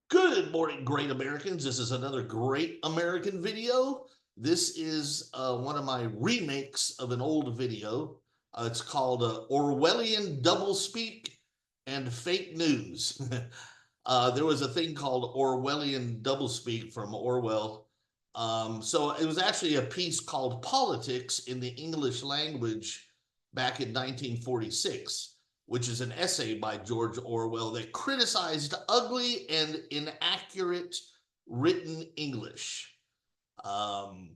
Good morning, great Americans. This is another great American video. This is one of my remakes of an old video. It's called Orwellian Doublespeak and Fake News. There was a thing called Orwellian Doublespeak from Orwell. So it was actually a piece called Politics in the English Language back in 1946, which is an essay by George Orwell that criticized ugly and inaccurate written English. Um,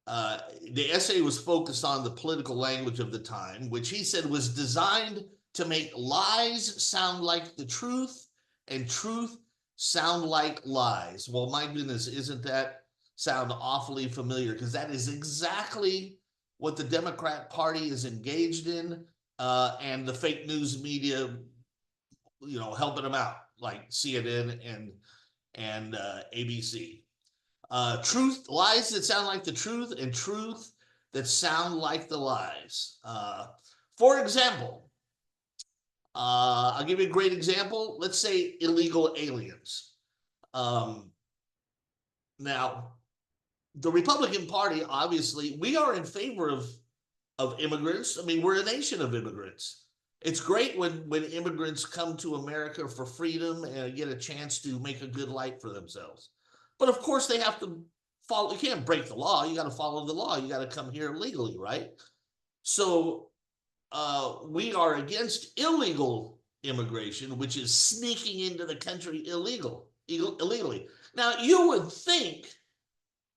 the essay was focused on the political language of the time, which he said was designed to make lies sound like the truth and truth sound like lies. Well, my goodness, isn't that sound awfully familiar? Because that is exactly what the Democrat Party is engaged in, and the fake news media, helping them out, like CNN and ABC. Truth, lies that sound like the truth, and truth that sound like the lies. For example, I'll give you a great example. Let's say illegal aliens. Um, Now, the Republican Party, obviously, we are in favor of immigrants. I mean, we're a nation of immigrants. It's great when immigrants come to America for freedom and get a chance to make a good life for themselves. But of course, they have to follow. You can't break the law. You got to follow the law. You got to come here legally, right? So we are against illegal immigration, which is sneaking into the country illegally. Now, you would think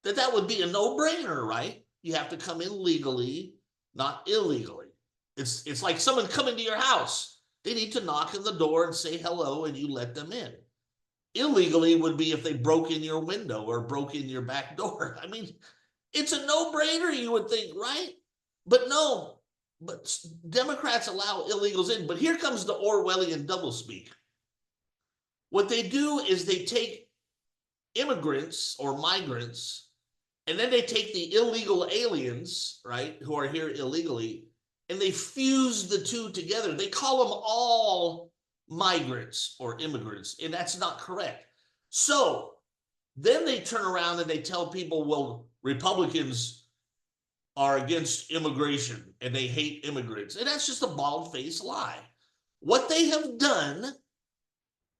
that would be a no-brainer, right? You have to come in legally, not illegally. It's like someone coming to your house. They need to knock on the door and say hello, and you let them in. Illegally would be if they broke in your window or broke in your back door. I mean, it's a no-brainer, you would think, right? But no. But Democrats allow illegals in. But here comes the Orwellian doublespeak. What they do is they take immigrants or migrants, and then they take the illegal aliens, right, who are here illegally, and they fuse the two together. They call them all migrants or immigrants, and that's not correct. So then they turn around and they tell people, well, Republicans are against immigration and they hate immigrants. And that's just a bald-faced lie. What they have done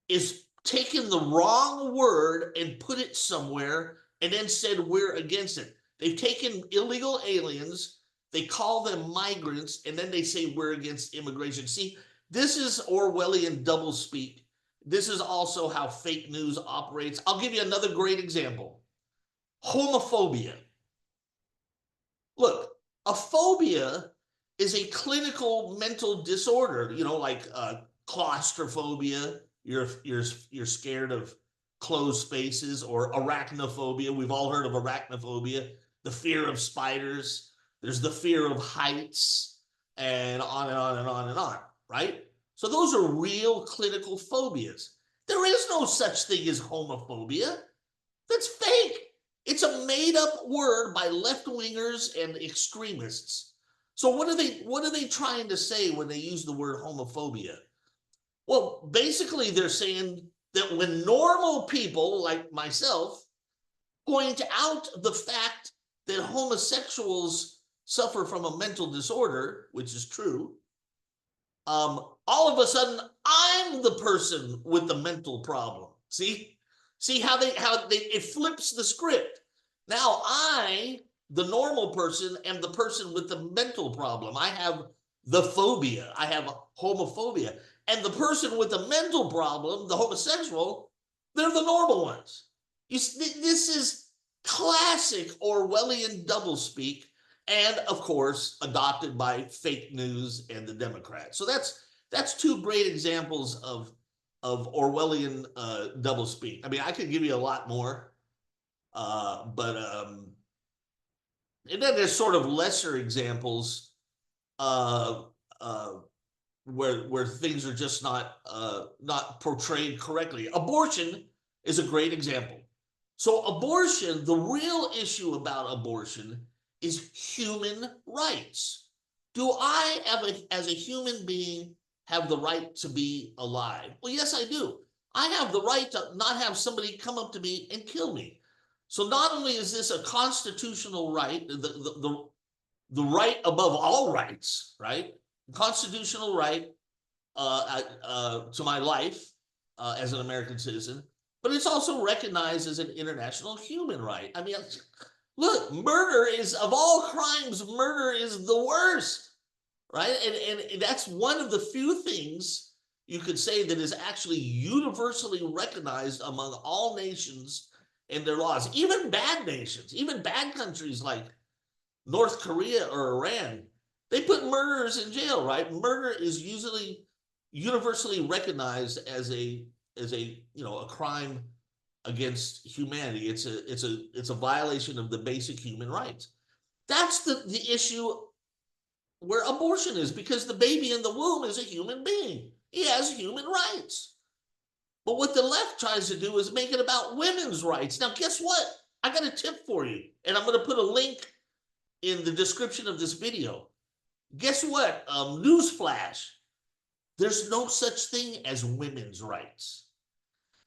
is taken the wrong word and put it somewhere and then said we're against it. They've taken illegal aliens, they call them migrants, and then they say we're against immigration. See, this is Orwellian doublespeak. This is also how fake news operates. I'll give you another great example. Homophobia. Look, a phobia is a clinical mental disorder, like claustrophobia. You're scared of closed spaces, or arachnophobia. We've all heard of arachnophobia, the fear of spiders. There's the fear of heights, and on and on and on and on, right? So those are real clinical phobias. There is no such thing as homophobia. That's fake. It's a made-up word by left-wingers and extremists. So what are they trying to say when they use the word homophobia? Well, basically they're saying that when normal people like myself point out the fact that homosexuals suffer from a mental disorder, which is true, all of a sudden I'm the person with the mental problem. See how it flips the script. Now I, the normal person, am the person with the mental problem. I have the phobia. I have homophobia. And the person with the mental problem, the homosexual, they're the normal ones. This is classic Orwellian doublespeak, and of course adopted by fake news and the Democrats. So that's two great examples of Orwellian doublespeak. I mean, I could give you a lot more, but and then there's sort of lesser examples uh, uh, where things are just not portrayed correctly. Abortion is a great example. So abortion, the real issue about abortion is human rights. Do I, as a human being, have the right to be alive? Well, yes, I do. I have the right to not have somebody come up to me and kill me. So not only is this a constitutional right, the right above all rights, right? Constitutional right to my life as an American citizen, but it's also recognized as an international human right. I mean, look, murder is, of all crimes, murder is the worst, right? And that's one of the few things you could say that is actually universally recognized among all nations and their laws, even bad nations, even bad countries like North Korea or Iran. They put murderers in jail, right? Murder is usually universally recognized as a a crime against humanity. It's a violation of the basic human rights. That's the issue where abortion is, because the baby in the womb is a human being. He has human rights. But what the left tries to do is make it about women's rights. Now, guess what? I got a tip for you, and I'm going to put a link in the description of this video. Guess what? Newsflash. There's no such thing as women's rights.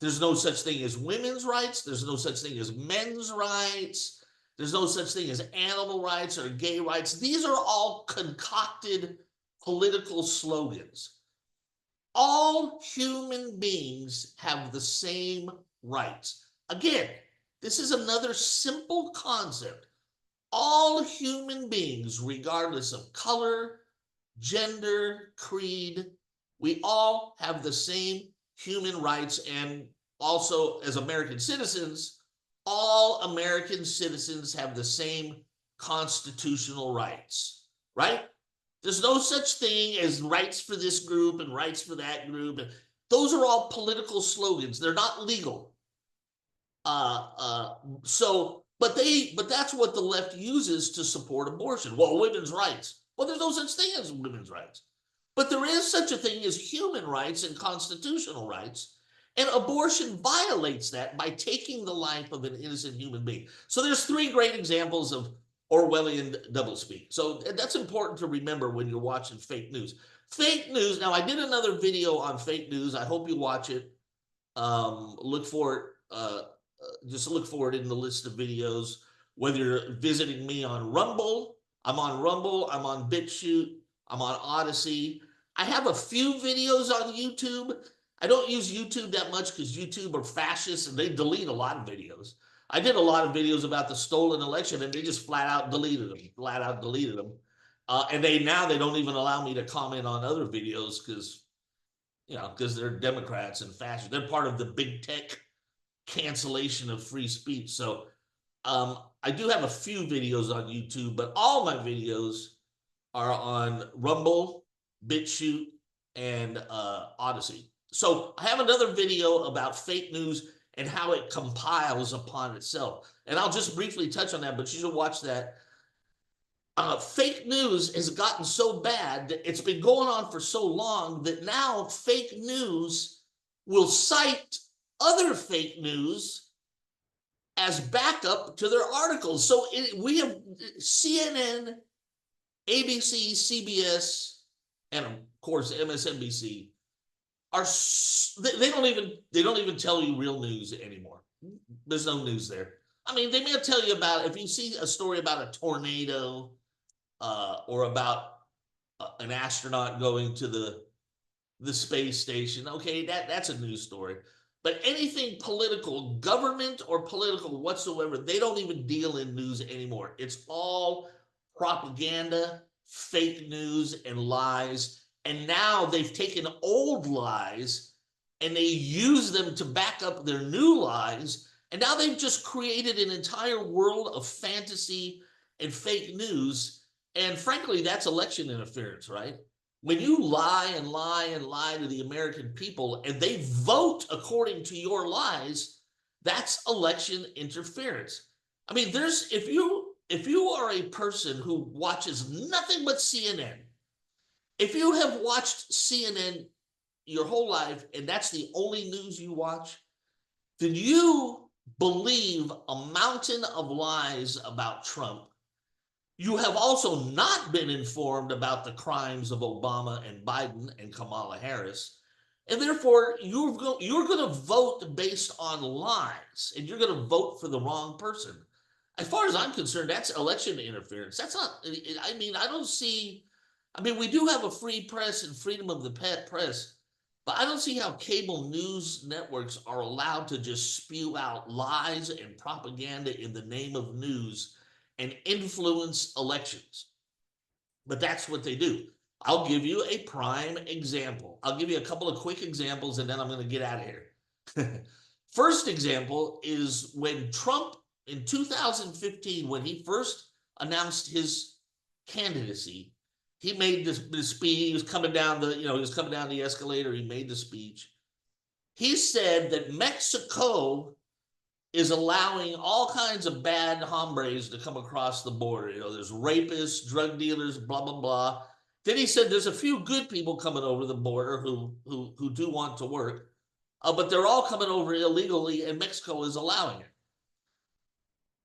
There's no such thing as women's rights. There's no such thing as men's rights. There's no such thing as animal rights or gay rights. These are all concocted political slogans. All human beings have the same rights. Again, this is another simple concept. All human beings, regardless of color, gender, creed, we all have the same human rights. And also, as American citizens, all American citizens have the same constitutional rights, right? There's no such thing as rights for this group and rights for that group. Those are all political slogans. They're not legal. But that's what the left uses to support abortion. Well, women's rights. Well, there's no such thing as women's rights. But there is such a thing as human rights and constitutional rights. And abortion violates that by taking the life of an innocent human being. So there's three great examples of Orwellian doublespeak. So that's important to remember when you're watching fake news. Fake news. Now, I did another video on fake news. I hope you watch it. Look for it. Just look for it in the list of videos. Whether you're visiting me on Rumble, I'm on Rumble, I'm on BitChute, I'm on Odyssey. I have a few videos on YouTube. I don't use YouTube that much because YouTube are fascists and they delete a lot of videos. I did a lot of videos about the stolen election and they just flat out deleted them. And they don't even allow me to comment on other videos because they're Democrats and fascists. They're part of the big tech cancellation of free speech. So I do have a few videos on YouTube, but all my videos are on Rumble, BitChute, and Odyssey. So I have another video about fake news and how it compiles upon itself. And I'll just briefly touch on that, but you should watch that. Fake news has gotten so bad that it's been going on for so long that now fake news will cite other fake news as backup to their articles. So we have CNN, ABC, CBS, and of course MSNBC they don't even tell you real news anymore. There's no news there. I mean, they may tell you about, if you see a story about a tornado or about an astronaut going to the space station, okay, that's a news story. But anything political, government or political whatsoever, they don't even deal in news anymore. It's all propaganda, fake news, and lies. And now they've taken old lies and they use them to back up their new lies. And now they've just created an entire world of fantasy and fake news. And frankly, that's election interference, right? When you lie and lie and lie to the American people and they vote according to your lies, that's election interference. I mean, if you are a person who watches nothing but CNN, if you have watched CNN your whole life and that's the only news you watch, then you believe a mountain of lies about Trump. You have also not been informed about the crimes of Obama and Biden and Kamala Harris. And therefore, you're going to vote based on lies, and you're going to vote for the wrong person. As far as I'm concerned, that's election interference. That's not, I mean, I don't see, I mean, we do have a free press and freedom of the press, but I don't see how cable news networks are allowed to just spew out lies and propaganda in the name of news and influence elections. But that's what they do. I'll give you a prime example. I'll give you a couple of quick examples and then I'm going to get out of here. First example is when Trump in 2015, when he first announced his candidacy, he made this speech. He was coming down the escalator. He made the speech. He said that Mexico is allowing all kinds of bad hombres to come across the border. There's rapists, drug dealers, blah, blah, blah. Then he said there's a few good people coming over the border who do want to work, but they're all coming over illegally, and Mexico is allowing it.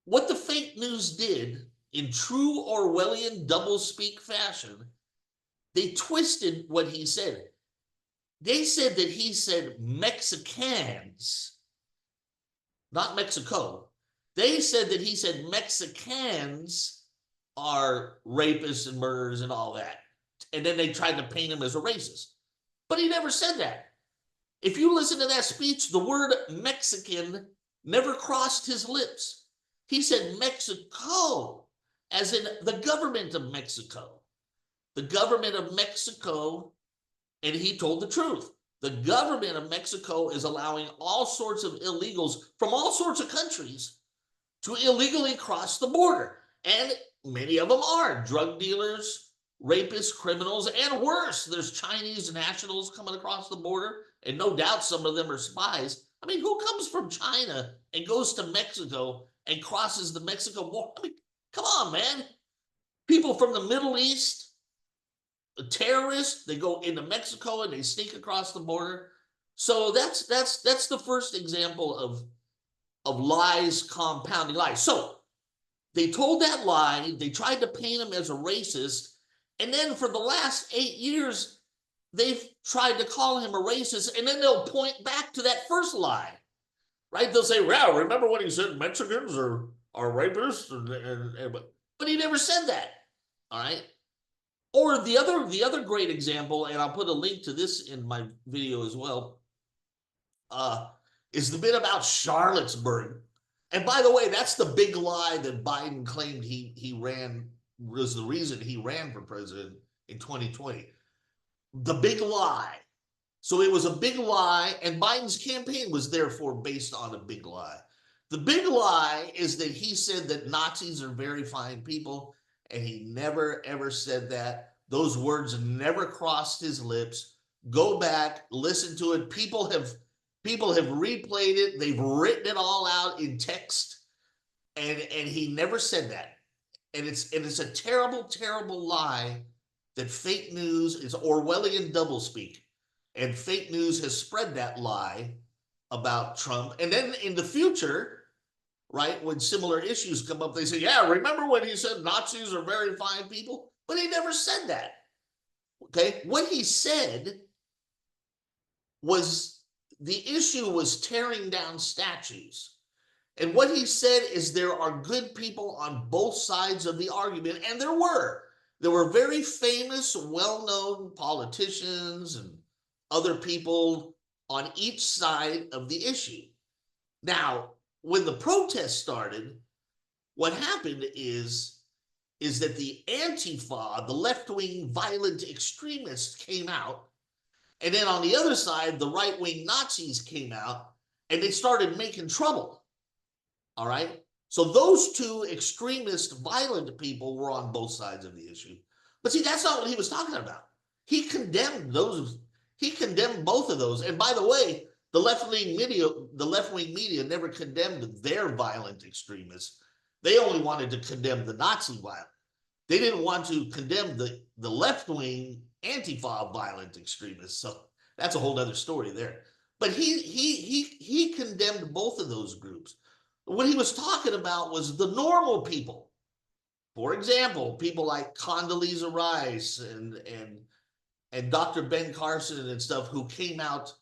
What the fake news did, in true Orwellian doublespeak fashion, they twisted what he said. They said that he said Mexicans, not Mexico. They said that he said Mexicans are rapists and murderers and all that. And then they tried to paint him as a racist. But he never said that. If you listen to that speech, the word Mexican never crossed his lips. He said Mexico, as in the government of Mexico. The government of Mexico, and he told the truth. The government of Mexico is allowing all sorts of illegals from all sorts of countries to illegally cross the border. And many of them are drug dealers, rapists, criminals, and worse. There's Chinese nationals coming across the border, and no doubt some of them are spies. I mean, who comes from China and goes to Mexico and crosses the Mexico border? I mean, come on, man. People from the Middle East, terrorists, they go into Mexico and they sneak across the border. So that's the first example of lies compounding lies. So they told that lie, they tried to paint him as a racist, and then for the last 8 years, they've tried to call him a racist, and then they'll point back to that first lie, right? They'll say, well, remember when he said Mexicans are rapists? But he never said that, all right? Or the other great example, and I'll put a link to this in my video as well, is the bit about Charlottesville. And by the way, that's the big lie that Biden claimed he ran, was the reason he ran for president in 2020. The big lie. So it was a big lie, and Biden's campaign was therefore based on a big lie. The big lie is that he said that Nazis are very fine people, and he never, ever said that. Those words never crossed his lips. Go back, listen to it. People have replayed it. They've written it all out in text, and he never said that. And it's a terrible, terrible lie that fake news is Orwellian doublespeak. And fake news has spread that lie about Trump. And then in the future, right, when similar issues come up, they say, yeah, remember when he said Nazis are very fine people? But he never said that. Okay? What he said was the issue was tearing down statues. And what he said is there are good people on both sides of the argument, and there were. There were very famous, well-known politicians and other people on each side of the issue. Now, when the protest started, what happened is that the Antifa, the left-wing violent extremists, came out, and then on the other side, the right-wing Nazis came out, and they started making trouble. All right? So those two extremist, violent people were on both sides of the issue. But see, that's not what he was talking about. He condemned those. He condemned both of those. And by the way, the left-wing media never condemned their violent extremists. They only wanted to condemn the Nazi violence. They didn't want to condemn the left-wing Antifa violent extremists. So that's a whole other story there. But he condemned both of those groups. What he was talking about was the normal people. For example, people like Condoleezza Rice and and Dr. Ben Carson and stuff who came out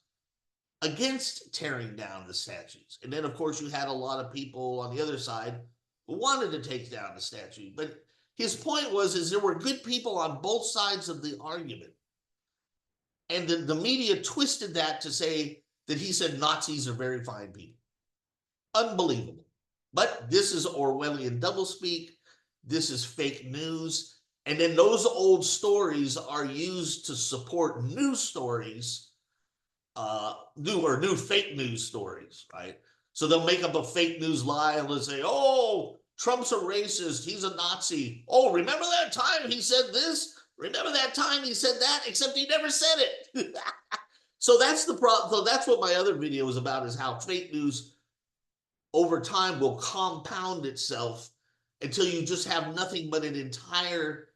against tearing down the statues. And then, of course, you had a lot of people on the other side who wanted to take down the statue. But his point was, is there were good people on both sides of the argument. And the media twisted that to say that he said Nazis are very fine people. Unbelievable. But this is Orwellian doublespeak. This is fake news. And then those old stories are used to support new stories, new fake news stories, right? So they'll make up a fake news lie and they'll say, oh, Trump's a racist. He's a Nazi. Oh, remember that time he said this? Remember that time he said that? Except he never said it. So that's the problem. So that's what my other video is about, is how fake news over time will compound itself until you just have nothing but an entire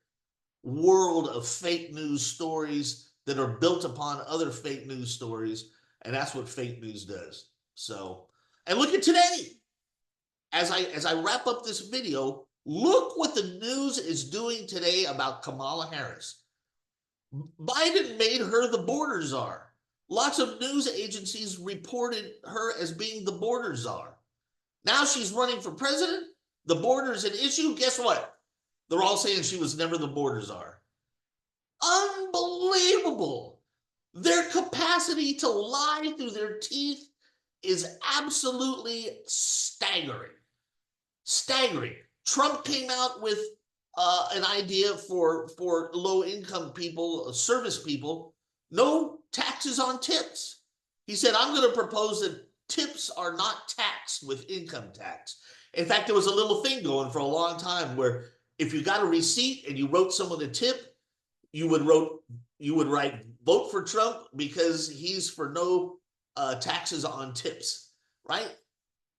world of fake news stories that are built upon other fake news stories. And that's what fake news does. So, and look at today. As I wrap up this video, look what the news is doing today about Kamala Harris. Biden made her the border czar. Lots of news agencies reported her as being the border czar. Now she's running for president. The border is an issue. Guess what? They're all saying she was never the border czar. Unbelievable. Their capacity to lie through their teeth is absolutely staggering. Staggering. Trump came out with an idea for low-income people, service people, no taxes on tips. He said, I'm going to propose that tips are not taxed with income tax. In fact, there was a little thing going for a long time where if you got a receipt and you wrote someone a tip, you would write vote for Trump because he's for no taxes on tips, right?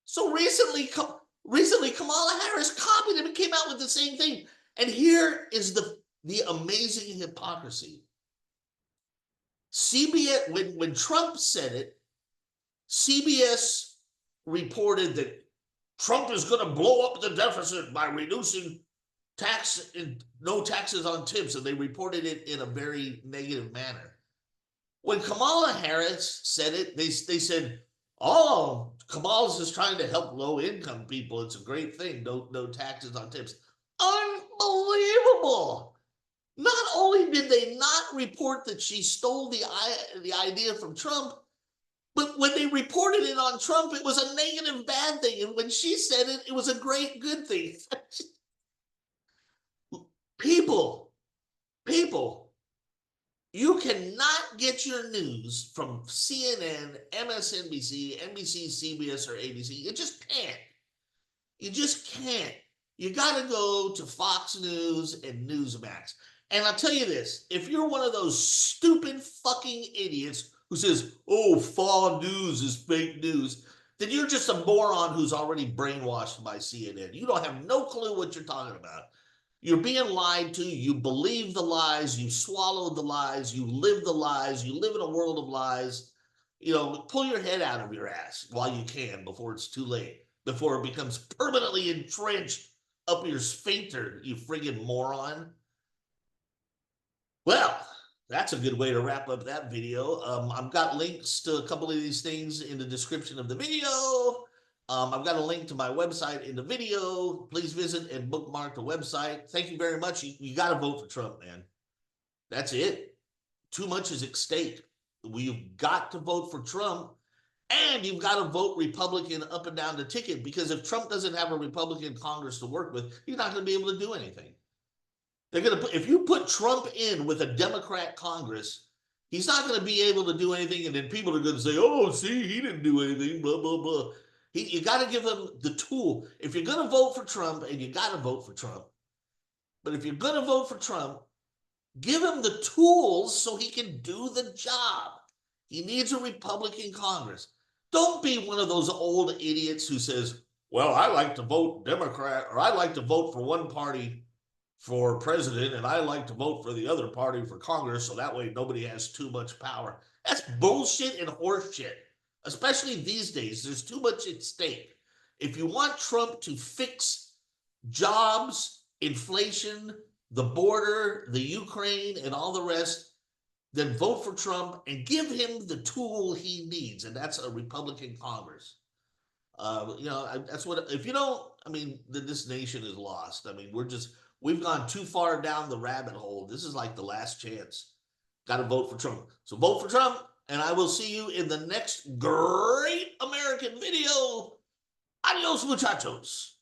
So recently Kamala Harris copied him and came out with the same thing. And here is the amazing hypocrisy. CBS, when Trump said it, CBS reported that Trump is going to blow up the deficit by reducing tax and no taxes on tips, and they reported it in a very negative manner. When Kamala Harris said it, they said, oh, Kamala's just trying to help low-income people. It's a great thing. No taxes on tips. Unbelievable. Not only did they not report that she stole the idea from Trump, but when they reported it on Trump, it was a negative bad thing. And when she said it, it was a great good thing. People, you cannot get your news from CNN, MSNBC, NBC, CBS, or ABC. You just can't. You just can't. You got to go to Fox News and Newsmax. And I'll tell you this, if you're one of those stupid fucking idiots who says, oh, Fox News is fake news, then you're just a moron who's already brainwashed by CNN. You don't have no clue what you're talking about. You're being lied to. You believe the lies. You swallow the lies. You live the lies. You live in a world of lies. You know, pull your head out of your ass while you can before it's too late, before it becomes permanently entrenched up your sphincter, you friggin' moron. Well, that's a good way to wrap up that video. I've got links to a couple of these things in the description of the video. I've got a link to my website in the video. Please visit and bookmark the website. Thank you very much. You got to vote for Trump, man. That's it. Too much is at stake. You've got to vote for Trump, and you've got to vote Republican up and down the ticket, because if Trump doesn't have a Republican Congress to work with, he's not going to be able to do anything. They're going to if you put Trump in with a Democrat Congress, he's not going to be able to do anything, and then people are going to say, oh, see, he didn't do anything, blah, blah, blah. You got to give him the tool. If you're going to vote for Trump, and you got to vote for Trump, but if you're going to vote for Trump, give him the tools so he can do the job. He needs a Republican Congress. Don't be one of those old idiots who says, well, I like to vote Democrat, or I like to vote for one party for president, and I like to vote for the other party for Congress, so that way nobody has too much power. That's bullshit and horseshit. Especially these days, there's too much at stake. If you want Trump to fix jobs, inflation, the border, the Ukraine, and all the rest, then vote for Trump and give him the tool he needs, and that's a Republican Congress. That's what, if you don't, I mean, this nation is lost. I mean, we've gone too far down the rabbit hole. This is like the last chance. Got to vote for Trump. So vote for Trump, and I will see you in the next great American video. Adios, muchachos.